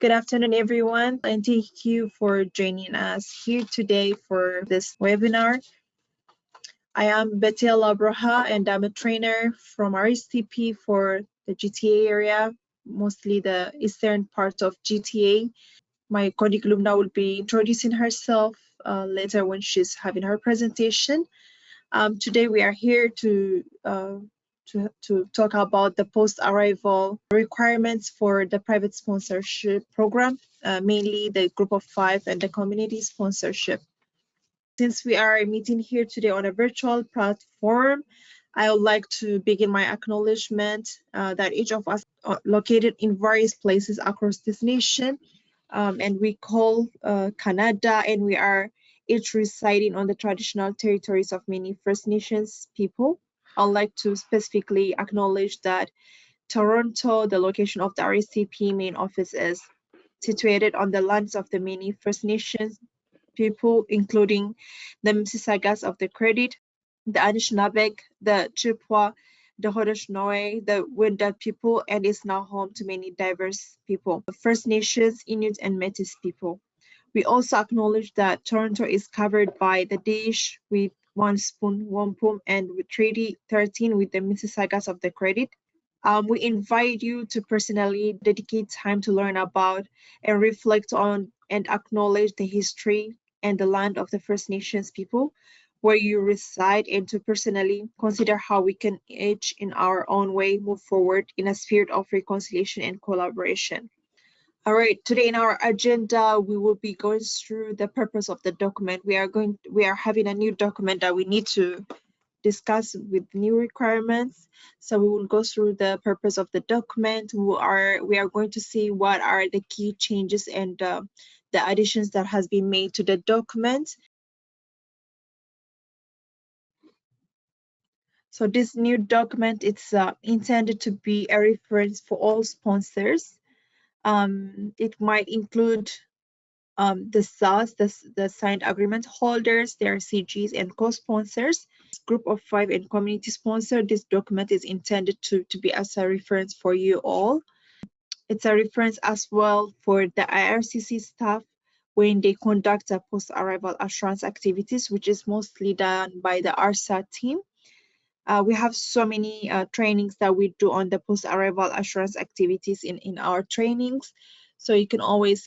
Good afternoon, everyone, and thank you for joining us here today for this webinar. I am Betel Abraha, and I'm a trainer from RSTP for the GTA area, mostly the eastern part of GTA. My colleague Lumna will be introducing herself later when she's having her presentation. Today we are here to talk about the post-arrival requirements for the private sponsorship program, mainly the group of 5 and the community sponsorship. Since we are meeting here today on a virtual platform, I would like to begin my acknowledgement that each of us are located in various places across this nation, and we call Canada, and we are each residing on the traditional territories of many First Nations people. I'd like to specifically acknowledge that Toronto, the location of the RSTP main office, is situated on the lands of the many First Nations people, including the Mississaugas of the Credit, the Anishinaabe, the Chippewa, the Haudenosaunee, the Wendat people, and is now home to many diverse people, First Nations, Inuit, and Métis people. We also acknowledge that Toronto is covered by the Dish with One Spoon Wampum and with Treaty 13 with the Mississaugas of the Credit. We invite you to personally dedicate time to learn about and reflect on and acknowledge the history and the land of the First Nations people where you reside, and to personally consider how we can each in our own way move forward in a spirit of reconciliation and collaboration. All right, today in our agenda, we will be going through the purpose of the document. We are having a new document that we need to discuss with new requirements. So we will go through the purpose of the document. We are going to see what are the key changes and the additions that has been made to the document. So this new document, it's intended to be a reference for all sponsors. It might include the SAS, the signed agreement holders, their CGs and co-sponsors, group of 5 and community sponsor. This document is intended to be as a reference for you all. It's a reference as well for the IRCC staff when they conduct the post-arrival assurance activities, which is mostly done by the RSAT team. We have so many trainings that we do on the post-arrival assurance activities in our trainings. So you can always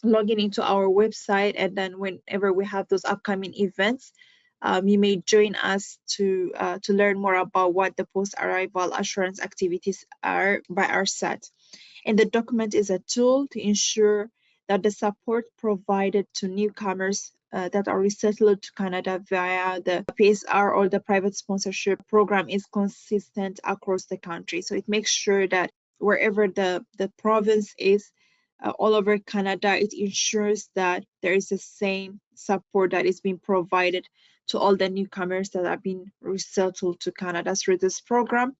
logging into our website, and then whenever we have those upcoming events, you may join us to learn more about what the post-arrival assurance activities are by RSAT. And the document is a tool to ensure that the support provided to newcomers that are resettled to Canada via the PSR or the private sponsorship program is consistent across the country. So it makes sure that wherever the province is, all over Canada, it ensures that there is the same support that is being provided to all the newcomers that have been resettled to Canada through this program,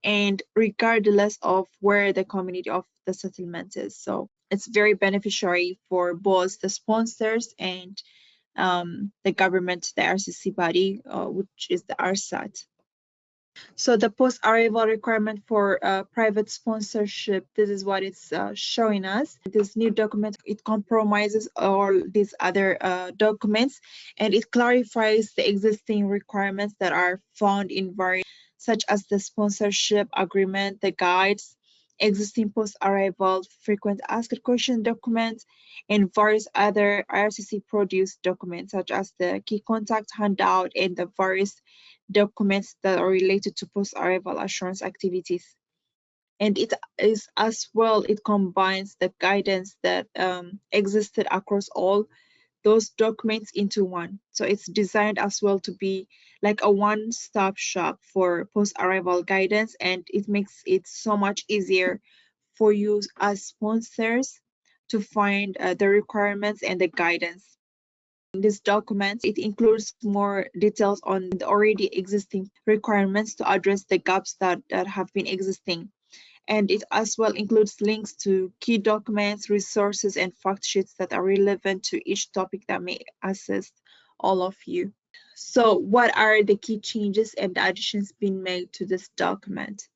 and regardless of where the community of the settlement is. So it's very beneficiary for both the sponsors and the government, the RCC body, which is the RSAT. So the post-arrival requirement for private sponsorship, this is what it's showing us. This new document, it compromises all these other documents, and it clarifies the existing requirements that are found in various, such as the sponsorship agreement, the guides, existing post-arrival frequent asked question documents, and various other IRCC produced documents, such as the key contact handout and the various documents that are related to post-arrival assurance activities. And it is as well, it combines the guidance that existed across all those documents into one. So it's designed as well to be like a one-stop shop for post-arrival guidance, and it makes it so much easier for you as sponsors to find the requirements and the guidance. In this document, it includes more details on the already existing requirements to address the gaps that have been existing. And it as well includes links to key documents, resources, and fact sheets that are relevant to each topic that may assist all of you. So what are the key changes and additions being made to this document?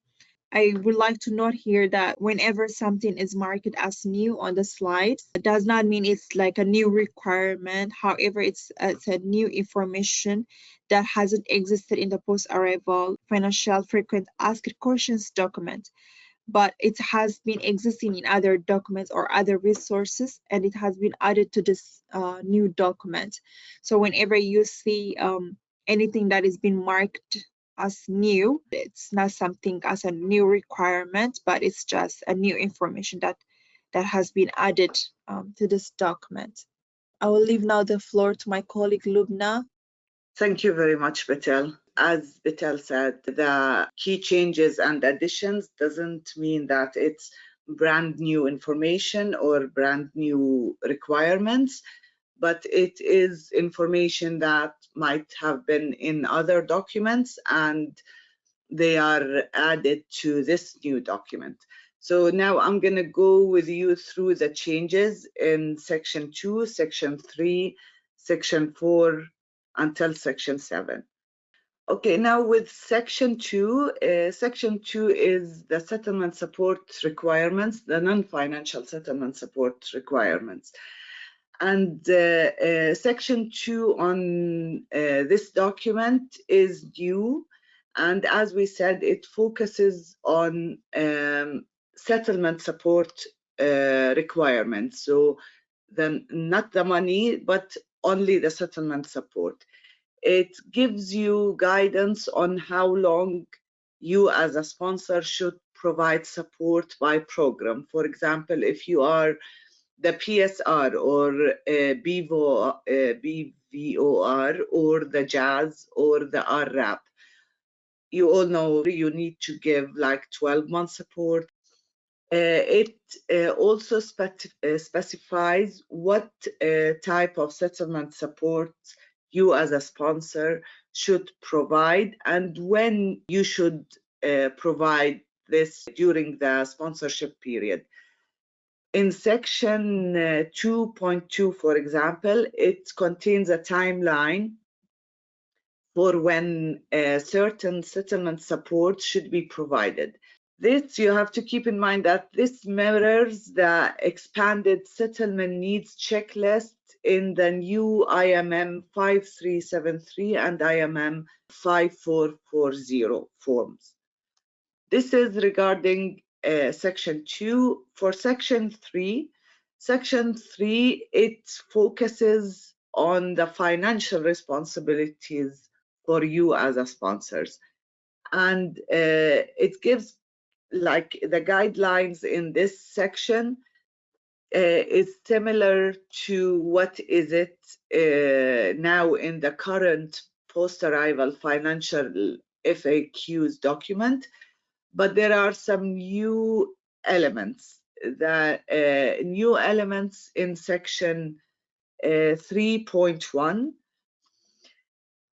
I would like to note here that whenever something is marked as new on the slides, it does not mean it's like a new requirement. However, it's a new information that hasn't existed in the post-arrival financial frequent asked questions document, but it has been existing in other documents or other resources, and it has been added to this new document. So whenever you see anything that is being marked as new, it's not something as a new requirement, but it's just a new information that has been added to this document. I will leave now the floor to my colleague Lubna. Thank you very much, Betel. As Betel said, the key changes and additions doesn't mean that it's brand new information or brand new requirements, but it is information that might have been in other documents and they are added to this new document. So now I'm going to go with you through the changes in section 2, section 3, section 4 until section 7. Okay, now with section 2, section 2 is the settlement support requirements, the non-financial settlement support requirements. And section 2 on this document is new. And as we said, it focuses on settlement support requirements. So then not the money, but only the settlement support. It gives you guidance on how long you as a sponsor should provide support by program. For example, if you are the PSR or BVOR or the JAZ or the RRAP, you all know you need to give like 12-month support. It also specifies what type of settlement support you as a sponsor should provide and when you should provide this during the sponsorship period. In section 2.2, for example, it contains a timeline for when certain settlement support should be provided. This, you have to keep in mind that this mirrors the expanded settlement needs checklist in the new IMM 5373 and IMM 5440 forms. This is regarding section 2. For section 3, it focuses on the financial responsibilities for you as a sponsors, and it gives like the guidelines in this section is similar to what is it now in the current post-arrival financial FAQs document, but there are some new elements. The new elements in section 3.1.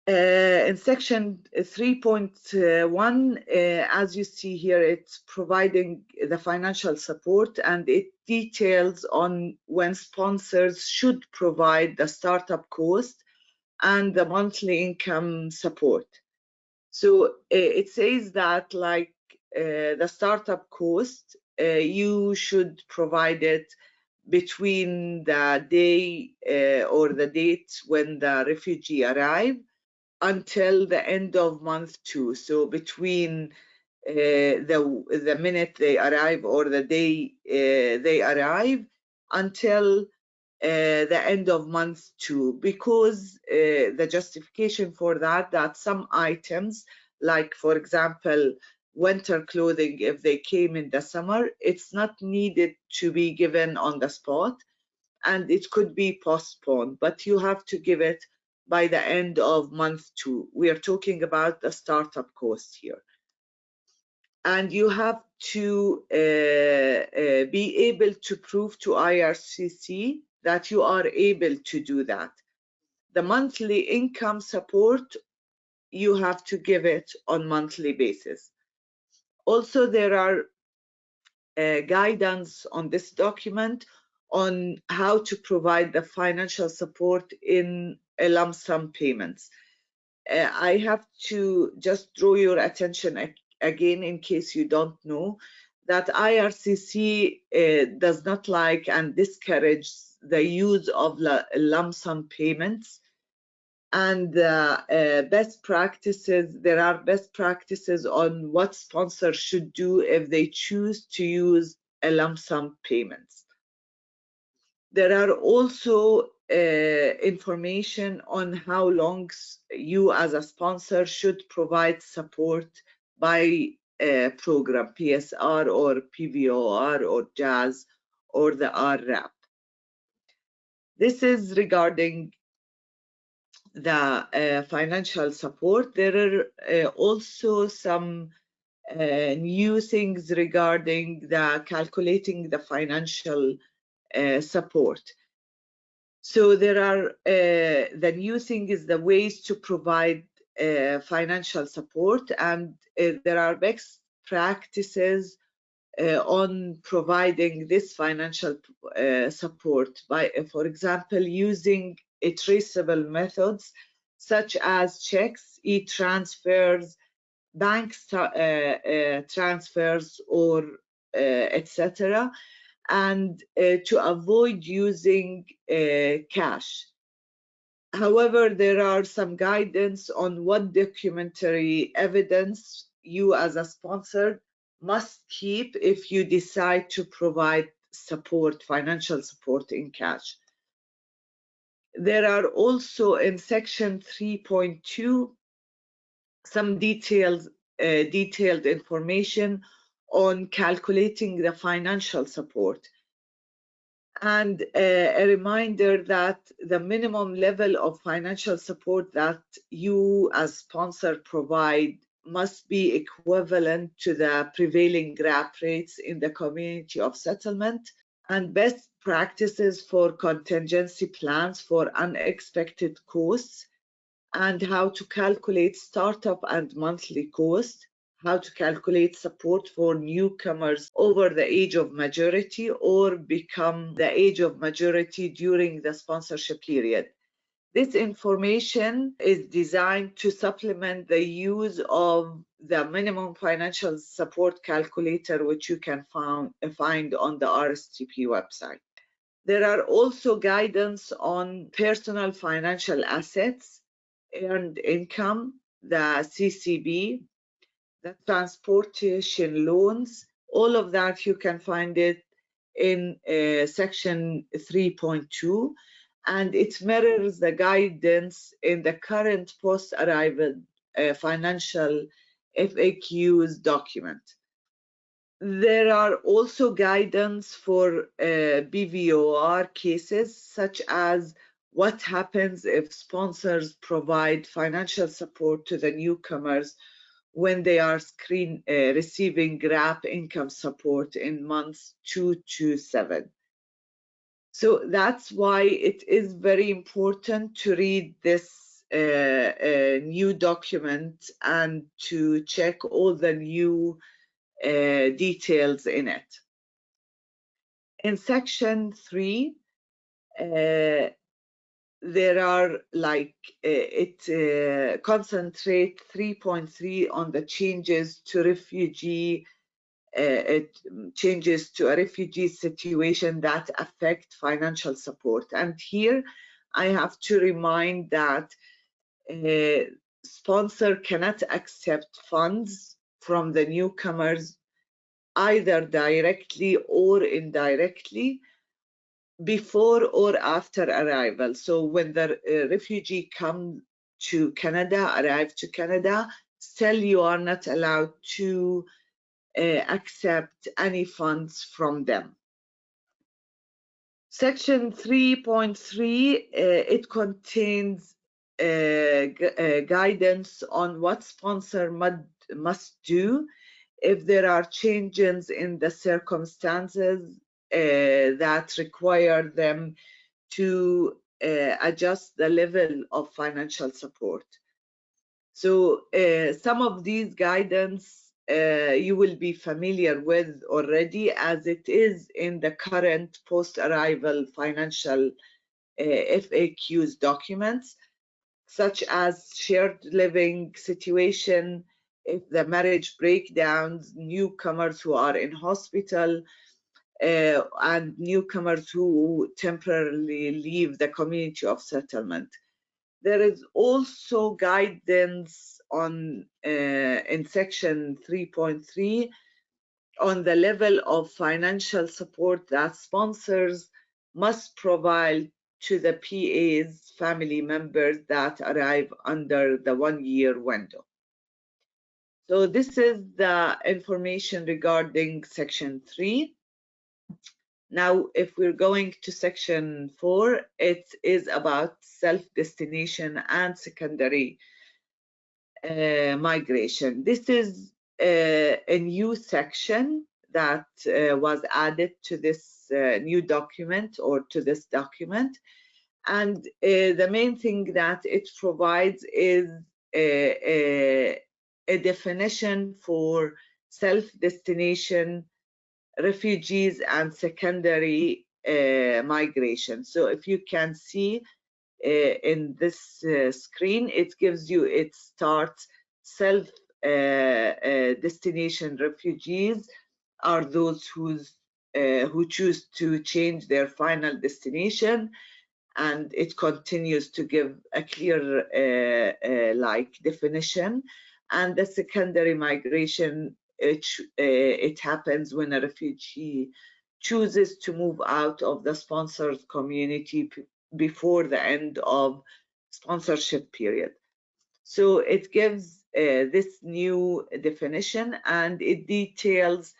In section 3.1, as you see here, it's providing the financial support, and it details on when sponsors should provide the startup cost and the monthly income support. So it says that like the startup cost, you should provide it between the day or the date when the refugee arrive until the end of month 2. So between the minute they arrive or the day they arrive until the end of month 2, because the justification for that some items, like for example winter clothing, if they came in the summer, it's not needed to be given on the spot and it could be postponed, but you have to give it by the end of month 2. We are talking about the startup cost here. And you have to be able to prove to IRCC that you are able to do that. The monthly income support, you have to give it on monthly basis. Also, there are guidance on this document on how to provide the financial support in a lump sum payments. I have to just draw your attention again, in case you don't know, that IRCC does not like and discourages the use of lump sum payments. And best practices, there are best practices on what sponsors should do if they choose to use a lump sum payments. There are also information on how long you as a sponsor should provide support by program, PSR or PVOR or JAS or the RRAP. This is regarding the financial support. There are also some new things regarding the calculating the financial support. So there are the new thing is the ways to provide financial support, and there are best practices on providing this financial support by, for example, using traceable methods such as checks, e-transfers, bank transfers, or etc., and to avoid using cash. However, there are some guidance on what documentary evidence you as a sponsor must keep if you decide to provide support, financial support in cash. There are also in section 3.2 some detailed information on calculating the financial support. And a reminder that the minimum level of financial support that you as sponsor provide must be equivalent to the prevailing GRAP rates in the community of settlement, and best practices for contingency plans for unexpected costs, and how to calculate startup and monthly costs, how to calculate support for newcomers over the age of majority or become the age of majority during the sponsorship period. This information is designed to supplement the use of the minimum financial support calculator, which you can find on the RSTP website. There are also guidance on personal financial assets, earned income, the CCB, the transportation loans. All of that you can find it in section 3.2, and it mirrors the guidance in the current post-arrival financial FAQs document. There are also guidance for BVOR cases, such as what happens if sponsors provide financial support to the newcomers when they are receiving GRAP income support in months 2 to 7. So that's why it is very important to read this new document and to check all the new details in it. In section 3, there are it concentrate 3.3 on the changes to changes to a refugee situation that affect financial support. And here I have to remind that sponsor cannot accept funds from the newcomers either directly or indirectly before or after arrival. So when the refugee comes to Canada, arrive to Canada, still you are not allowed to accept any funds from them. Section 3.3, it contains guidance on what sponsor must do if there are changes in the circumstances that require them to adjust the level of financial support. So some of these guidance you will be familiar with already, as it is in the current post-arrival financial FAQs documents, such as shared living situation, if the marriage breakdowns, newcomers who are in hospital, and newcomers who temporarily leave the community of settlement. There is also guidance on in section 3.3 on the level of financial support that sponsors must provide to the PA's family members that arrive under the 1-year window. So this is the information regarding section 3. Now, if we're going to section 4, it is about self-destination and secondary migration. This is a new section that was added to this new document, or to this document. And the main thing that it provides is a definition for self-destination, refugees, and secondary migration. So if you can see in this screen, it gives you, it starts self destination refugees are those who choose to change their final destination, and it continues to give a clear like definition. And the secondary migration, it happens when a refugee chooses to move out of the sponsored community before the end of sponsorship period. So it gives this new definition, and it details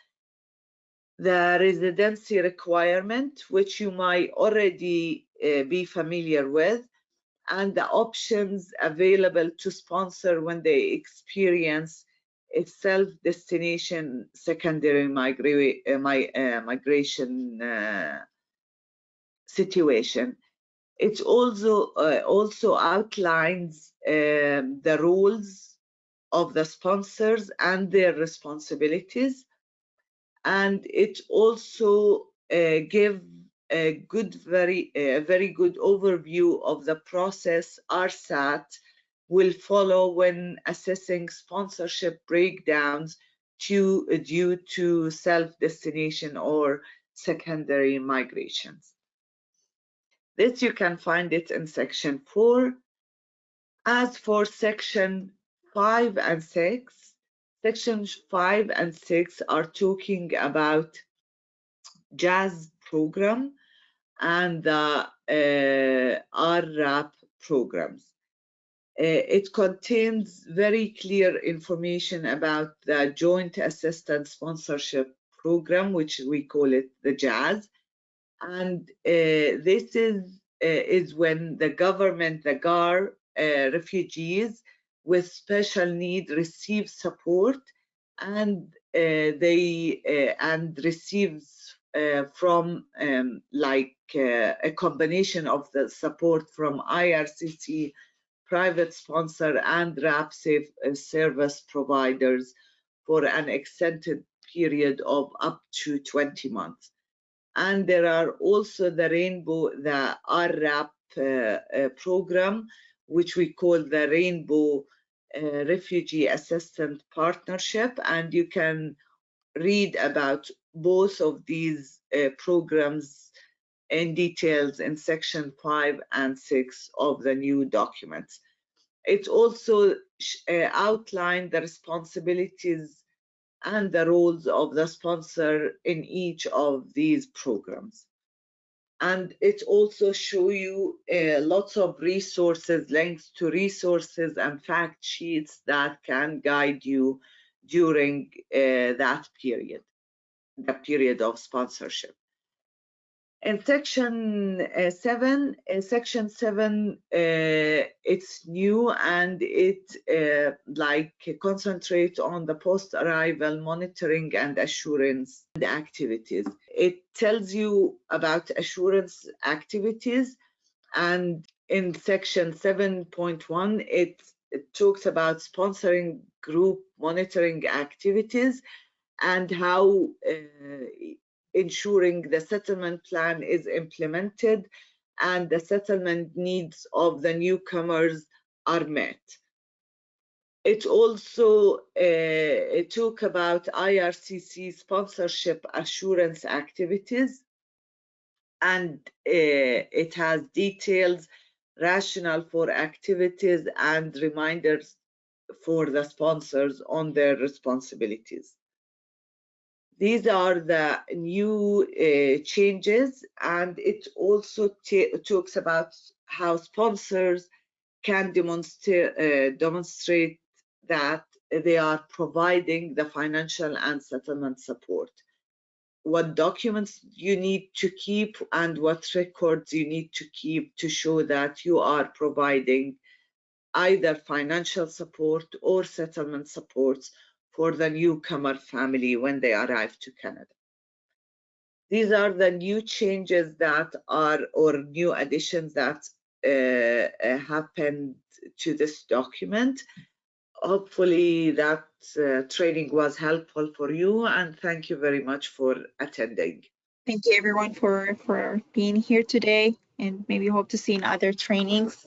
the residency requirement, which you might already be familiar with, and the options available to sponsor when they experience a self-destination secondary migration situation. It also outlines the roles of the sponsors and their responsibilities, and it also gives a very good overview of the process ARSAT will follow when assessing sponsorship breakdowns due to self-destination or secondary migrations. This you can find it in section 4. As for section 5 and 6, sections 5 and 6 are talking about JAZ program and the RRAP programs. It contains very clear information about the Joint Assistance Sponsorship Program, which we call it the JAZ. And this is when the government, the GAR refugees with special need receive support, and receives from like a combination of the support from IRCC, private sponsor, and RAP service providers for an extended period of up to 20 months. And there are also the RRAP program, which we call the Rainbow Refugee Assistance Partnership, and you can read about both of these programs in details in section 5 and 6 of the new documents. It also outlined the responsibilities and the roles of the sponsor in each of these programs. And it also shows you lots of resources, links to resources and fact sheets that can guide you during that period, the period of sponsorship. In section 7, it's new, and it like concentrates on the post-arrival monitoring and assurance activities. It tells you about assurance activities, and in section 7.1, it talks about sponsoring group monitoring activities and how ensuring the settlement plan is implemented and the settlement needs of the newcomers are met. It also talk about IRCC sponsorship assurance activities, and it has details, rationale for activities, and reminders for the sponsors on their responsibilities. These are the new changes, and it also talks about how sponsors can demonstrate that they are providing the financial and settlement support, what documents you need to keep and what records you need to keep to show that you are providing either financial support or settlement supports for the newcomer family when they arrive to Canada. These are the new changes that are, or new additions that happened to this document. Hopefully that training was helpful for you, and thank you very much for attending. Thank you everyone for being here today, and maybe hope to see in other trainings.